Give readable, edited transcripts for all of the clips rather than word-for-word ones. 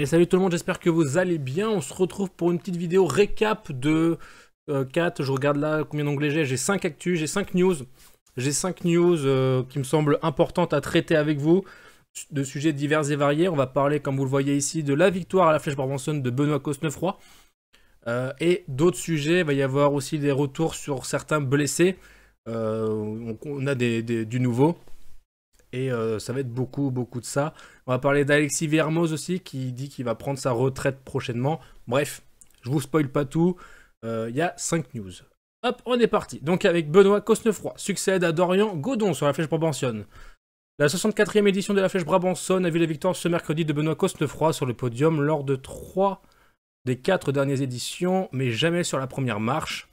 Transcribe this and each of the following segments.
Et salut tout le monde, j'espère que vous allez bien. On se retrouve pour une petite vidéo récap de 4. Je regarde là combien d'onglets j'ai 5 actus, j'ai 5 news. J'ai 5 news qui me semblent importantes à traiter avec vous, de sujets divers et variés. On va parler, comme vous le voyez ici, de la victoire à la Flèche Brabançonne de Benoît Cosnefroy. Et d'autres sujets, il va y avoir aussi des retours sur certains blessés. On a du nouveau. Et ça va être beaucoup de ça. On va parler d'Alexis Villermoz aussi, qui dit qu'il va prendre sa retraite prochainement. Bref, je vous spoil pas tout. Il y a 5 news. Hop, on est parti. Donc avec Benoît Cosnefroy, succède à Dorian Godon sur la Flèche Brabançonne. La 64e édition de la Flèche Brabançonne a vu la victoire ce mercredi de Benoît Cosnefroy sur le podium lors de 3 des 4 dernières éditions, mais jamais sur la première marche.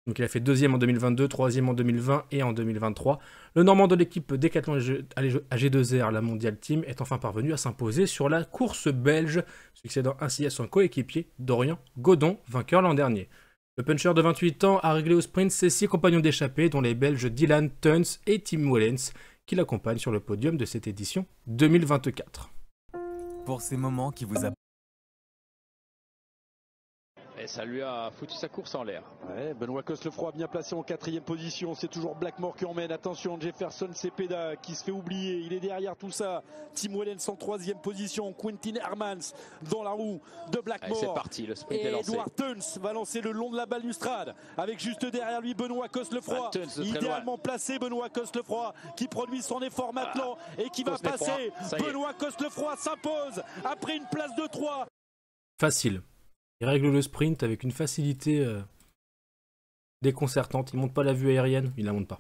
Donc il a fait 2e en 2022, 3e en 2020 et en 2023. Le Normand de l'équipe Decathlon AG2R, la Mondial Team, est enfin parvenu à s'imposer sur la course belge, succédant ainsi à son coéquipier Dorian Godon, vainqueur l'an dernier. Le puncher de 28 ans a réglé au sprint ses 6 compagnons d'échappée, dont les Belges Dylan Teuns et Tim Wellens, qui l'accompagnent sur le podium de cette édition 2024. Pour ces moments qui vous Et ça lui a foutu sa course en l'air. Ouais, Benoît Cosnefroy bien placé en 4e position. C'est toujours Blackmore qui emmène. Attention, Jefferson Cepeda qui se fait oublier. Il est derrière tout ça. Tim Wellens en 3e position. Quentin Hermans dans la roue de Blackmore. C'est parti, le sprint est lancé. Edward Teuns va lancer le long de la balustrade. Avec juste derrière lui Benoît Cosnefroy. Idéalement placé Benoît Cosnefroy qui produit son effort maintenant et qui va passer. Benoît Cosnefroy s'impose après une place de 3. Facile. Il règle le sprint avec une facilité déconcertante. Il monte pas la vue aérienne, il la monte pas.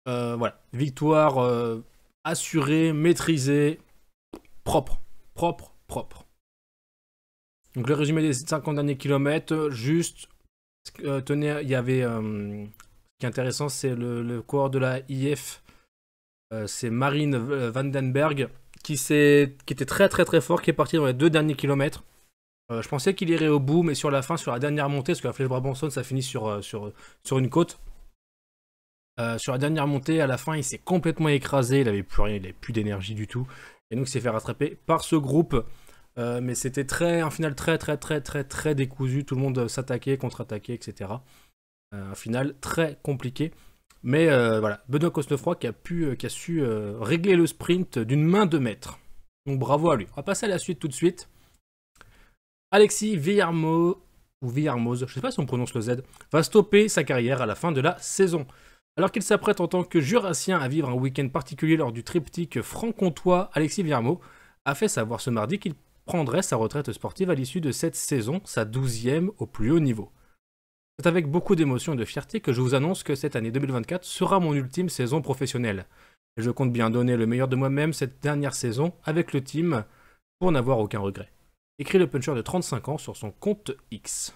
Voilà, victoire assurée, maîtrisée, propre. Donc le résumé des 50 derniers kilomètres, juste, tenez, il y avait, ce qui est intéressant, c'est le coureur de la IF, c'est Marine Vandenberg, qui était très fort, qui est parti dans les 2 derniers kilomètres. Je pensais qu'il irait au bout, mais sur la fin, sur la dernière montée, parce que la Flèche Brabançonne, ça finit sur une côte. Sur la dernière montée, à la fin, il s'est complètement écrasé, il n'avait plus rien, il n'avait plus d'énergie du tout. Et donc, il s'est fait rattraper par ce groupe. Mais c'était un final très décousu. Tout le monde s'attaquait, contre-attaquait, etc. Un final très compliqué. Mais voilà, Benoît Cosnefroy qui a su régler le sprint d'une main de maître. Donc bravo à lui. On va passer à la suite tout de suite. Alexis Villermoz, je ne sais pas si on prononce le Z, va stopper sa carrière à la fin de la saison. Alors qu'il s'apprête en tant que jurassien à vivre un week-end particulier lors du triptyque franc-comtois, Alexis Villermoz a fait savoir ce mardi qu'il prendrait sa retraite sportive à l'issue de cette saison, sa 12e au plus haut niveau. C'est avec beaucoup d'émotion et de fierté que je vous annonce que cette année 2024 sera mon ultime saison professionnelle. Et je compte bien donner le meilleur de moi-même cette dernière saison avec le team pour n'avoir aucun regret. Écrit le puncher de 35 ans sur son compte X.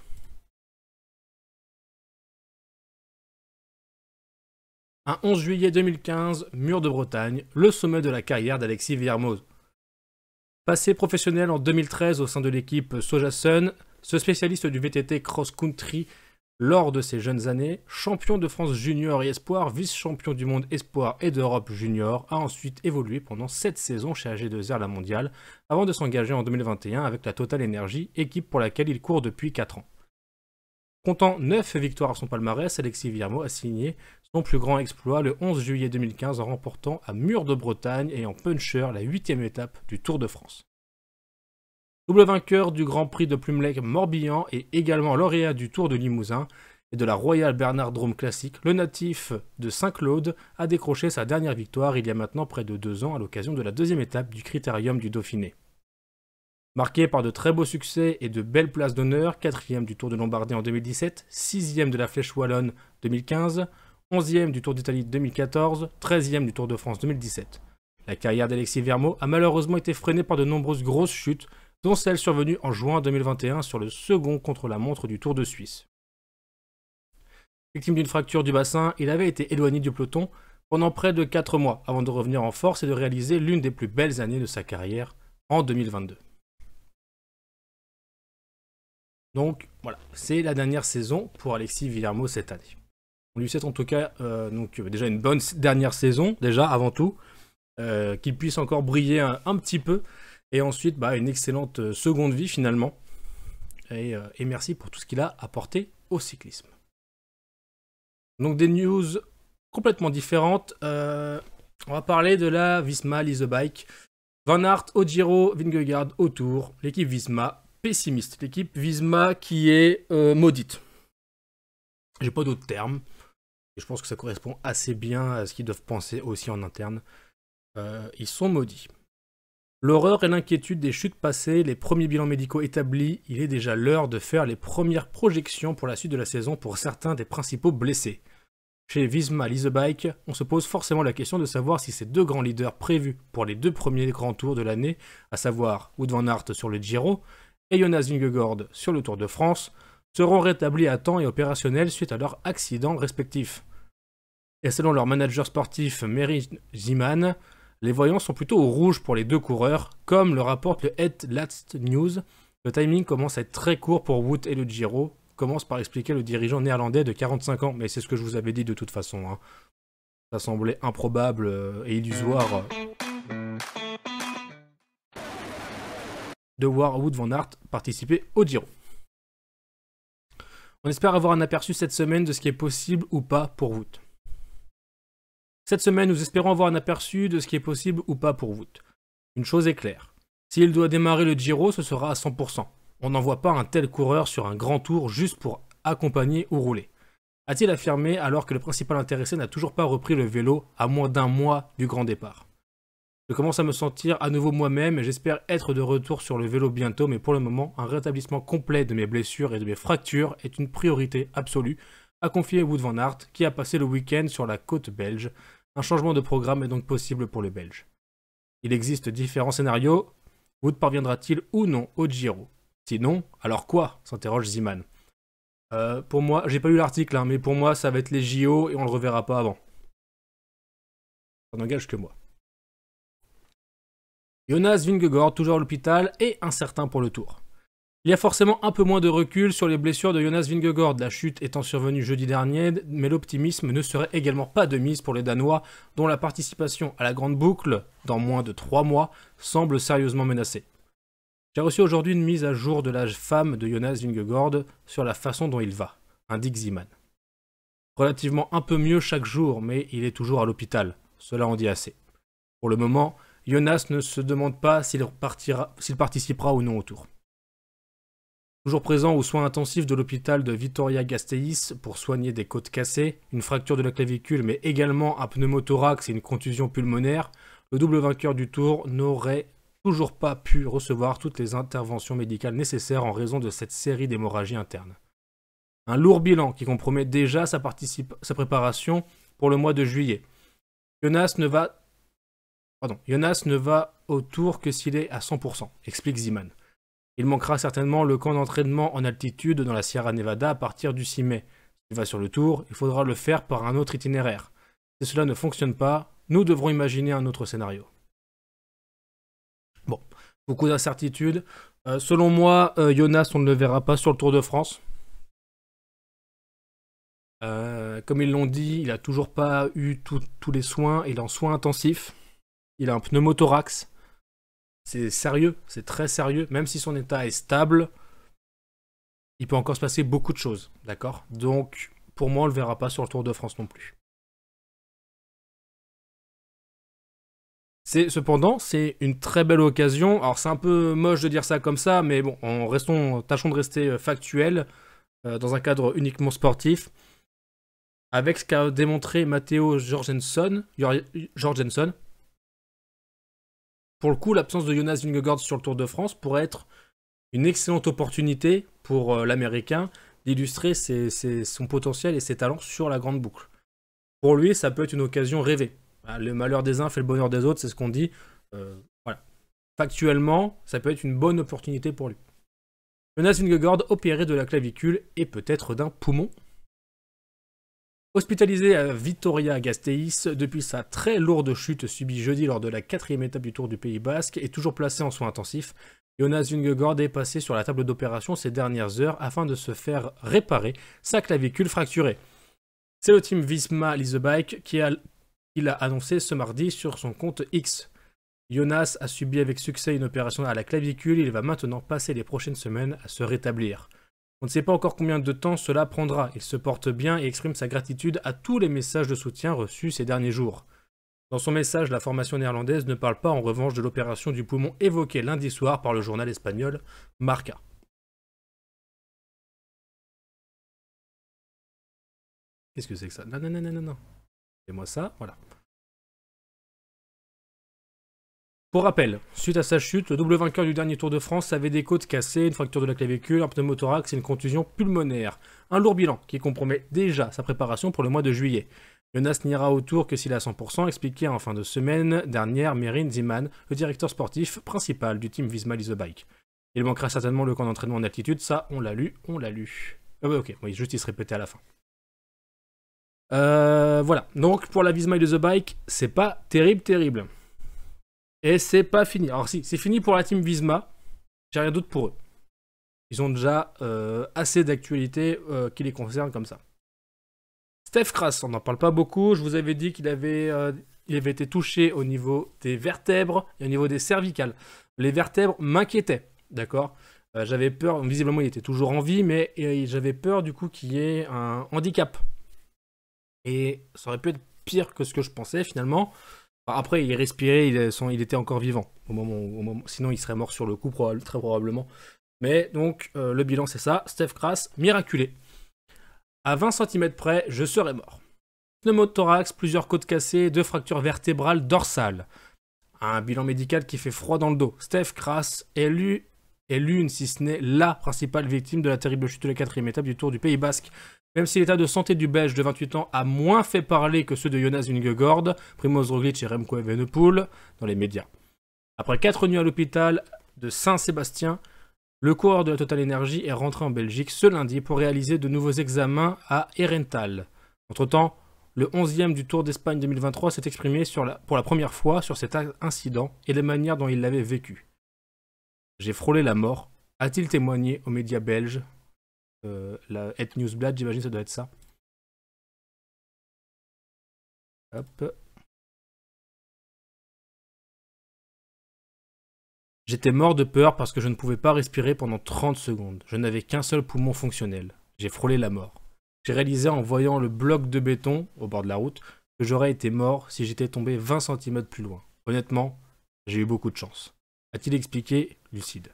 Un 11 juillet 2015, Mur de Bretagne, le sommet de la carrière d'Alexis Villermoz. Passé professionnel en 2013 au sein de l'équipe Sojasun, ce spécialiste du VTT cross-country lors de ses jeunes années, champion de France junior et espoir, vice-champion du monde espoir et d'Europe junior, a ensuite évolué pendant 7 saisons chez AG2R la mondiale, avant de s'engager en 2021 avec la Total Energy, équipe pour laquelle il court depuis 4 ans. Comptant 9 victoires à son palmarès, Alexis Villermoz a signé son plus grand exploit le 11 juillet 2015 en remportant à Mur de Bretagne et en puncher la 8e étape du Tour de France. Double vainqueur du Grand Prix de Plumelec-Morbihan et également lauréat du Tour de Limousin et de la Royal Bernard Drôme Classique, le natif de Saint-Claude a décroché sa dernière victoire il y a maintenant près de 2 ans à l'occasion de la 2e étape du Critérium du Dauphiné. Marqué par de très beaux succès et de belles places d'honneur, 4e du Tour de Lombardie en 2017, 6e de la Flèche Wallonne 2015, 11e du Tour d'Italie 2014, 13e du Tour de France 2017. La carrière d'Alexis Villermoz a malheureusement été freinée par de nombreuses grosses chutes, dont celle survenue en juin 2021 sur le second contre-la-montre du Tour de Suisse. Victime d'une fracture du bassin, il avait été éloigné du peloton pendant près de 4 mois avant de revenir en force et de réaliser l'une des plus belles années de sa carrière en 2022. Donc voilà, c'est la dernière saison pour Alexis Villermoz cette année. On lui souhaite en tout cas déjà une bonne dernière saison, déjà avant tout, qu'il puisse encore briller un petit peu. Et ensuite, une excellente seconde vie finalement. Et merci pour tout ce qu'il a apporté au cyclisme. Donc des news complètement différentes. On va parler de la Visma Lease a Bike. Van Aert au Giro, Vingegaard au Tour. L'équipe Visma pessimiste. L'équipe Visma qui est maudite. J'ai pas d'autres termes. Et je pense que ça correspond assez bien à ce qu'ils doivent penser aussi en interne. Ils sont maudits. L'horreur et l'inquiétude des chutes passées, les premiers bilans médicaux établis, il est déjà l'heure de faire les premières projections pour la suite de la saison pour certains des principaux blessés. Chez Visma Lease a Bike, on se pose forcément la question de savoir si ces deux grands leaders prévus pour les 2 premiers grands tours de l'année, à savoir Wout van Aert sur le Giro et Jonas Vingegaard sur le Tour de France, seront rétablis à temps et opérationnels suite à leurs accidents respectifs. Et selon leur manager sportif Mary Ziman, les voyants sont plutôt au rouge pour les deux coureurs, comme le rapporte le Head Last News. Le timing commence à être très court pour Wout et le Giro, commence par expliquer le dirigeant néerlandais de 45 ans, mais c'est ce que je vous avais dit de toute façon. Hein. Ça semblait improbable et illusoire de voir Wout van Aert participer au Giro. On espère avoir un aperçu cette semaine de ce qui est possible ou pas pour Wout. Cette semaine, nous espérons avoir un aperçu de ce qui est possible ou pas pour Wout. Une chose est claire, s'il doit démarrer le Giro, ce sera à 100%. On n'envoie pas un tel coureur sur un grand tour juste pour accompagner ou rouler. A-t-il affirmé alors que le principal intéressé n'a toujours pas repris le vélo à moins d'1 mois du grand départ. Je commence à me sentir à nouveau moi-même et j'espère être de retour sur le vélo bientôt, mais pour le moment, un rétablissement complet de mes blessures et de mes fractures est une priorité absolue, a confié Wout van Aert, qui a passé le week-end sur la côte belge. Un changement de programme est donc possible pour le Belge. Il existe différents scénarios. Wout parviendra-t-il ou non au Giro? Sinon, alors quoi? S'interroge Ziman. Pour moi, j'ai pas lu l'article, mais pour moi, ça va être les JO et on le reverra pas avant. Ça n'engage que moi. Jonas Vingegaard, toujours à l'hôpital, et incertain pour le Tour. Il y a forcément un peu moins de recul sur les blessures de Jonas Vingegaard, la chute étant survenue jeudi dernier, mais l'optimisme ne serait également pas de mise pour les Danois, dont la participation à la grande boucle, dans moins de 3 mois, semble sérieusement menacée. J'ai reçu aujourd'hui une mise à jour de la femme de Jonas Vingegaard sur la façon dont il va, indique Ziman. Relativement un peu mieux chaque jour, mais il est toujours à l'hôpital, cela en dit assez. Pour le moment, Jonas ne se demande pas s'il participera ou non au Tour. Toujours présent aux soins intensifs de l'hôpital de Vitoria-Gasteiz pour soigner des côtes cassées, une fracture de la clavicule mais également un pneumothorax et une contusion pulmonaire, le double vainqueur du Tour n'aurait toujours pas pu recevoir toutes les interventions médicales nécessaires en raison de cette série d'hémorragies internes. Un lourd bilan qui compromet déjà sa préparation pour le mois de juillet. Jonas ne va au Tour que s'il est à 100%, explique Ziman. Il manquera certainement le camp d'entraînement en altitude dans la Sierra Nevada à partir du 6 mai. S'il va sur le Tour, il faudra le faire par un autre itinéraire. Si cela ne fonctionne pas, nous devrons imaginer un autre scénario. Bon, beaucoup d'incertitudes. Selon moi, Jonas, on ne le verra pas sur le Tour de France. Comme ils l'ont dit, il n'a toujours pas eu tous les soins. Il est en soins intensifs. Il a un pneumothorax. C'est sérieux, c'est très sérieux. Même si son état est stable, il peut encore se passer beaucoup de choses, d'accord? Donc, pour moi, on ne le verra pas sur le Tour de France non plus. Cependant, c'est une très belle occasion. Alors, c'est un peu moche de dire ça comme ça, mais bon, tâchons de rester factuels dans un cadre uniquement sportif. Avec ce qu'a démontré Matteo Jorgensen. Pour le coup, l'absence de Jonas Vingegaard sur le Tour de France pourrait être une excellente opportunité pour l'Américain d'illustrer son potentiel et ses talents sur la grande boucle. Pour lui, ça peut être une occasion rêvée. Le malheur des uns fait le bonheur des autres, c'est ce qu'on dit. Voilà. Factuellement, ça peut être une bonne opportunité pour lui. Jonas Vingegaard opéré de la clavicule et peut-être d'un poumon. Hospitalisé à Vitoria-Gasteiz depuis sa très lourde chute subie jeudi lors de la 4e étape du Tour du Pays Basque et toujours placé en soins intensifs, Jonas Vingegaard est passé sur la table d'opération ces dernières heures afin de se faire réparer sa clavicule fracturée. C'est le team Visma Lease a Bike qui l'a annoncé ce mardi sur son compte X. Jonas a subi avec succès une opération à la clavicule, il va maintenant passer les prochaines semaines à se rétablir. On ne sait pas encore combien de temps cela prendra, il se porte bien et exprime sa gratitude à tous les messages de soutien reçus ces derniers jours. Dans son message, la formation néerlandaise ne parle pas en revanche de l'opération du poumon évoquée lundi soir par le journal espagnol Marca. Qu'est-ce que c'est que ça? Non. Fais-moi ça, voilà. Pour rappel, suite à sa chute, le double vainqueur du dernier Tour de France avait des côtes cassées, une fracture de la clavicule, un pneumothorax et une contusion pulmonaire. Un lourd bilan qui compromet déjà sa préparation pour le mois de juillet. Jonas n'ira au Tour que s'il est à 100%, expliqué en fin de semaine dernière Merin Zeeman, le directeur sportif principal du team Visma Lease a Bike. Il manquera certainement le camp d'entraînement en altitude, ça on l'a lu. Ok, oui, juste il se répétait à la fin. Voilà, donc pour la Visma Lease a Bike, c'est pas terrible. Et c'est pas fini. Alors si, c'est fini pour la team Visma, j'ai rien d'autre pour eux. Ils ont déjà assez d'actualité qui les concerne comme ça. Stef Kras, on n'en parle pas beaucoup. Je vous avais dit qu'il avait été touché au niveau des vertèbres et au niveau des cervicales. Les vertèbres m'inquiétaient, d'accord. J'avais peur, visiblement il était toujours en vie, mais j'avais peur du coup qu'il y ait un handicap. Et ça aurait pu être pire que ce que je pensais finalement. Après, il respirait, il était encore vivant. Au moment, sinon, il serait mort sur le coup, très probablement. Mais donc, le bilan, c'est ça. Stef Kras, miraculé. À 20 cm près, je serais mort. Pneumothorax, plusieurs côtes cassées, 2 fractures vertébrales dorsales. Un bilan médical qui fait froid dans le dos. Stef Kras est l'une, si ce n'est la principale victime de la terrible chute de la 4e étape du Tour du Pays Basque. Même si l'état de santé du Belge de 28 ans a moins fait parler que ceux de Jonas Vingegaard, Primoz Roglic et Remco Evenepoel dans les médias. Après 4 nuits à l'hôpital de Saint-Sébastien, le coureur de la Total Energy est rentré en Belgique ce lundi pour réaliser de nouveaux examens à Herentals. Entre-temps, le 11e du Tour d'Espagne 2023 s'est exprimé pour la première fois sur cet incident et la manière dont il l'avait vécu. J'ai frôlé la mort, a-t-il témoigné aux médias belges. La Het Nieuwsblad, j'imagine ça doit être ça. Hop. J'étais mort de peur parce que je ne pouvais pas respirer pendant 30 secondes. Je n'avais qu'un seul poumon fonctionnel. J'ai frôlé la mort. J'ai réalisé en voyant le bloc de béton au bord de la route que j'aurais été mort si j'étais tombé 20 cm plus loin. Honnêtement, j'ai eu beaucoup de chance. A-t-il expliqué, lucide.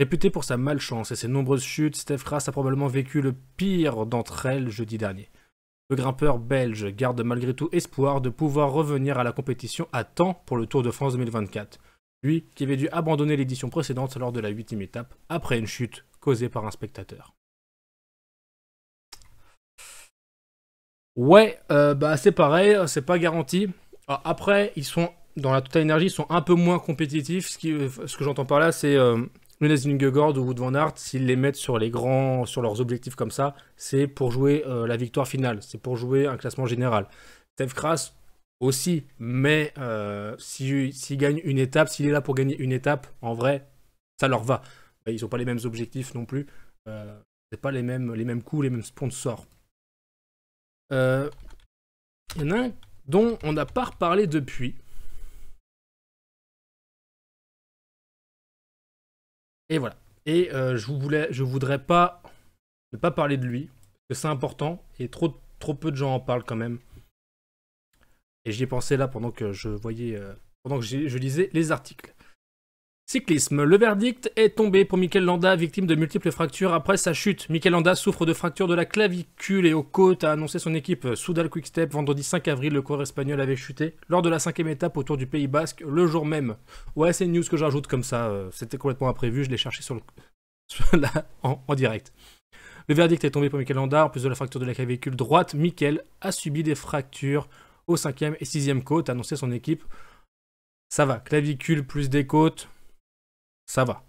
Réputé pour sa malchance et ses nombreuses chutes, Stef Kras a probablement vécu le pire d'entre elles jeudi dernier. Le grimpeur belge garde malgré tout espoir de pouvoir revenir à la compétition à temps pour le Tour de France 2024. Lui qui avait dû abandonner l'édition précédente lors de la 8e étape après une chute causée par un spectateur. Ouais, c'est pareil, c'est pas garanti. Alors, après, ils sont dans la Total Energy, ils sont un peu moins compétitifs. Ce que j'entends par là, c'est Jonas Vingegaard ou Wout van Aert, s'ils les mettent sur leurs objectifs comme ça, c'est pour jouer la victoire finale, c'est pour jouer un classement général. Stef Kras aussi, mais s'il gagne une étape, s'il est là pour gagner une étape, en vrai, ça leur va. Ils n'ont pas les mêmes objectifs non plus, c'est pas les mêmes coûts, les mêmes sponsors. Il y en a un dont on n'a pas reparlé depuis. Et voilà. Et je voudrais pas ne pas parler de lui, parce que c'est important, et trop peu de gens en parlent quand même. Et j'y ai pensé là pendant que je lisais les articles. Cyclisme. Le verdict est tombé pour Mikel Landa, victime de multiples fractures après sa chute. Mikel Landa souffre de fractures de la clavicule et aux côtes, a annoncé son équipe Soudal Quick-Step. Vendredi 5 avril, le coureur espagnol avait chuté lors de la 5e étape au Tour du Pays Basque, le jour même. Ouais, c'est une news que j'ajoute comme ça, c'était complètement imprévu, je l'ai cherché en direct. Le verdict est tombé pour Mikel Landa, en plus de la fracture de la clavicule droite, Mikel a subi des fractures aux 5e et 6e côtes, a annoncé son équipe. Ça va, clavicule plus des côtes, ça va.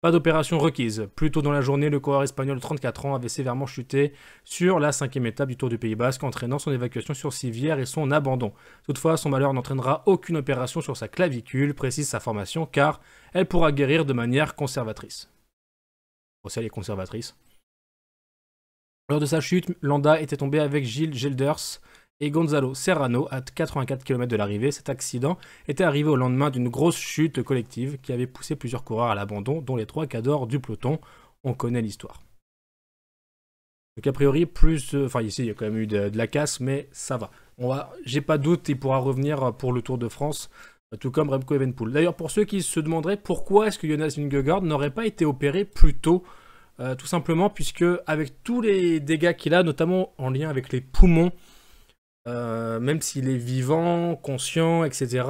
Pas d'opération requise. Plus tôt dans la journée, le coureur espagnol de 34 ans avait sévèrement chuté sur la 5e étape du Tour du Pays Basque, entraînant son évacuation sur civière et son abandon. Toutefois, son malheur n'entraînera aucune opération sur sa clavicule, précise sa formation, car elle pourra guérir de manière conservatrice. Bon, si elle est conservatrice. Lors de sa chute, Landa était tombé avec Gilles Gelders et Gonzalo Serrano à 84 km de l'arrivée. Cet accident était arrivé au lendemain d'une grosse chute collective qui avait poussé plusieurs coureurs à l'abandon, dont les 3 cadors du peloton. On connaît l'histoire. Donc a priori, ici il y a quand même eu de la casse, mais ça va. J'ai pas de doute, il pourra revenir pour le Tour de France, tout comme Remco Evenepoel. D'ailleurs, pour ceux qui se demanderaient pourquoi est-ce que Jonas Vingegaard n'aurait pas été opéré plus tôt, tout simplement puisque avec tous les dégâts qu'il a, notamment en lien avec les poumons, même s'il est vivant, conscient, etc.,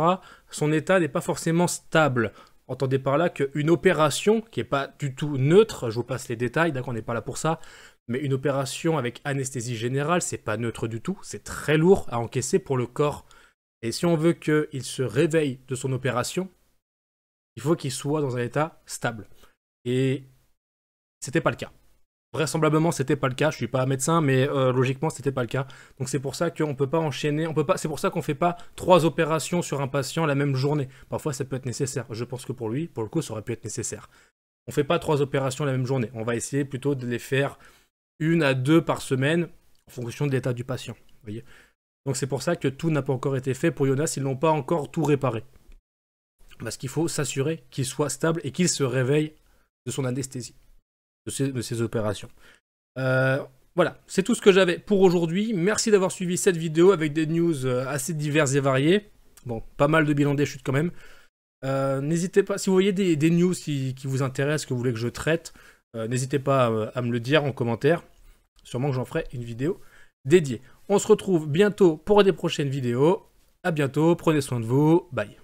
son état n'est pas forcément stable. Entendez par là qu'une opération, qui n'est pas du tout neutre, je vous passe les détails, d'accord, on n'est pas là pour ça, mais une opération avec anesthésie générale, c'est pas neutre du tout, c'est très lourd à encaisser pour le corps. Et si on veut qu'il se réveille de son opération, il faut qu'il soit dans un état stable. Et c'était pas le cas. Vraisemblablement, c'était pas le cas. Je suis pas médecin, mais logiquement, c'était pas le cas. Donc c'est pour ça qu'on peut pas enchaîner. C'est pour ça qu'on fait pas 3 opérations sur un patient la même journée. Parfois, ça peut être nécessaire. Je pense que pour lui, pour le coup, ça aurait pu être nécessaire. On fait pas 3 opérations la même journée. On va essayer plutôt de les faire 1 à 2 par semaine en fonction de l'état du patient. Vous voyez. Donc c'est pour ça que tout n'a pas encore été fait pour Jonas. Ils n'ont pas encore tout réparé. Parce qu'il faut s'assurer qu'il soit stable et qu'il se réveille de son anesthésie. De ces opérations. Voilà, c'est tout ce que j'avais pour aujourd'hui. Merci d'avoir suivi cette vidéo avec des news assez diverses et variées. Bon, pas mal de bilans des chutes quand même. N'hésitez pas, si vous voyez des news qui vous intéressent, que vous voulez que je traite, n'hésitez pas à me le dire en commentaire. Sûrement que j'en ferai une vidéo dédiée. On se retrouve bientôt pour des prochaines vidéos. À bientôt, prenez soin de vous. Bye.